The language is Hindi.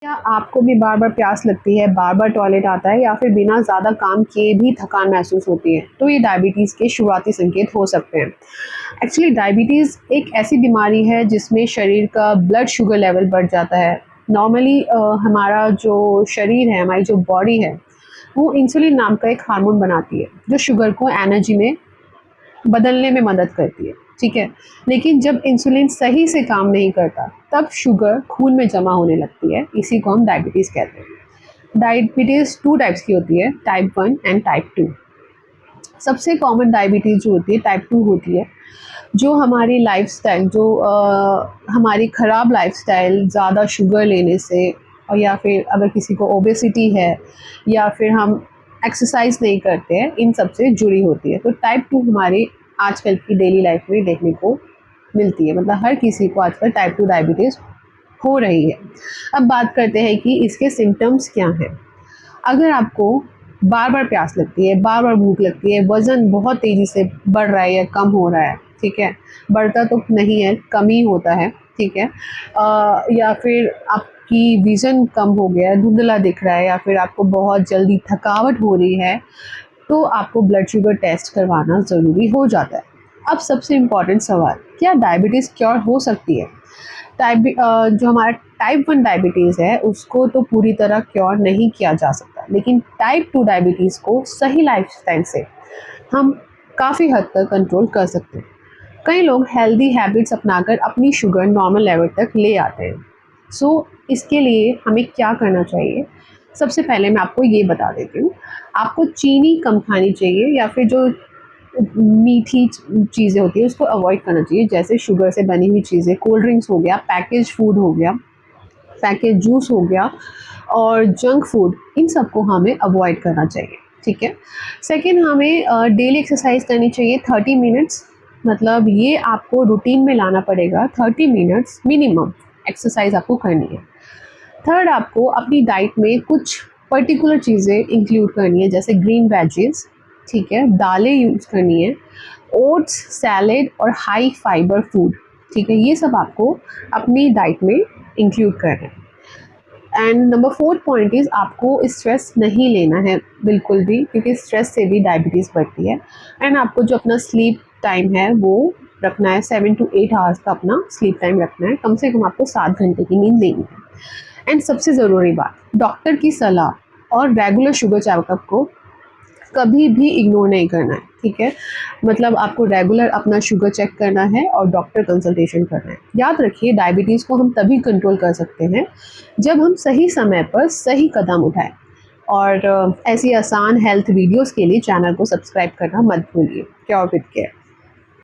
क्या आपको भी बार बार प्यास लगती है, बार बार टॉयलेट आता है या फिर बिना ज़्यादा काम किए भी थकान महसूस होती है? तो ये डायबिटीज़ के शुरुआती संकेत हो सकते हैं। एक्चुअली डायबिटीज़ एक ऐसी बीमारी है जिसमें शरीर का ब्लड शुगर लेवल बढ़ जाता है। नॉर्मली हमारा जो शरीर है, हमारी जो बॉडी है, वो इंसुलिन नाम का एक हार्मोन बनाती है जो शुगर को एनर्जी में बदलने में मदद करती है, ठीक है। लेकिन जब इंसुलिन सही से काम नहीं करता तब शुगर खून में जमा होने लगती है, इसी को हम डायबिटीज़ कहते हैं। डायबिटीज़ 2 टाइप्स की होती है, टाइप 1 एंड टाइप 2। सबसे कॉमन डायबिटीज़ जो होती है टाइप 2 होती है, जो हमारी लाइफ़स्टाइल हमारी ख़राब लाइफ़स्टाइल, ज़्यादा शुगर लेने से, और या फिर अगर किसी को ओबेसिटी है या फिर हम एक्सरसाइज नहीं करते हैं, इन सब से जुड़ी होती है। तो टाइप 2 हमारे आजकल की डेली लाइफ में देखने को मिलती है, मतलब हर किसी को आजकल टाइप 2 डायबिटीज़ हो रही है। अब बात करते हैं कि इसके सिम्टम्स क्या हैं। अगर आपको बार बार प्यास लगती है, बार बार भूख लगती है, वज़न बहुत तेज़ी से बढ़ रहा है या कम हो रहा है, ठीक है, बढ़ता तो नहीं है, कम ही होता है, ठीक है, या फिर आपकी विज़न कम हो गया है, धुंधला दिख रहा है, या फिर आपको बहुत जल्दी थकावट हो रही है, तो आपको ब्लड शुगर टेस्ट करवाना ज़रूरी हो जाता है। अब सबसे इम्पॉर्टेंट सवाल, क्या डायबिटीज़ क्योर हो सकती है? जो हमारा टाइप 1 डायबिटीज़ है उसको तो पूरी तरह क्योर नहीं किया जा सकता, लेकिन टाइप 2 डायबिटीज़ को सही लाइफस्टाइल से हम काफ़ी हद तक कंट्रोल कर सकते हैं। कई लोग हेल्दी हैबिट्स अपनाकर अपनी शुगर नॉर्मल लेवल तक ले आते हैं। इसके लिए हमें क्या करना चाहिए? सबसे पहले मैं आपको ये बता देती हूँ, आपको चीनी कम खानी चाहिए, या फिर जो मीठी चीज़ें होती हैं उसको अवॉइड करना चाहिए, जैसे शुगर से बनी हुई चीज़ें, कोल्ड ड्रिंक्स हो गया, पैकेज फूड हो गया, पैकेज जूस हो गया, और जंक फूड, इन सबको हमें अवॉइड करना चाहिए, ठीक है। सेकंड, हमें डेली एक्सरसाइज करनी चाहिए 30 मिनट्स, मतलब ये आपको रूटीन में लाना पड़ेगा, 30 मिनट्स मिनिमम एक्सरसाइज आपको करनी है। थर्ड, आपको अपनी डाइट में कुछ पर्टिकुलर चीज़ें इंक्लूड करनी है, जैसे ग्रीन वेजीज, ठीक है, दालें यूज़ करनी है, ओट्स, सैलेड और हाई फाइबर फूड, ठीक है, ये सब आपको अपनी डाइट में इंक्लूड करना है। एंड नंबर 4 पॉइंट इज़, आपको स्ट्रेस नहीं लेना है बिल्कुल भी, क्योंकि स्ट्रेस से भी डायबिटीज़ बढ़ती है। एंड आपको जो अपना स्लीप टाइम है वो रखना है, 7 to 8 आवर्स का अपना स्लीप टाइम रखना है, कम से कम आपको 7 घंटे की नींद लेनी है। एंड सबसे ज़रूरी बात, डॉक्टर की सलाह और रेगुलर शुगर चेकअप को कभी भी इग्नोर नहीं करना है, ठीक है। मतलब आपको रेगुलर अपना शुगर चेक करना है और डॉक्टर कंसल्टेशन करना है। याद रखिए, डायबिटीज़ को हम तभी कंट्रोल कर सकते हैं जब हम सही समय पर सही कदम उठाएं। और ऐसी आसान हेल्थ वीडियोस के लिए चैनल को सब्सक्राइब करना मत भूलिए। Cure with care.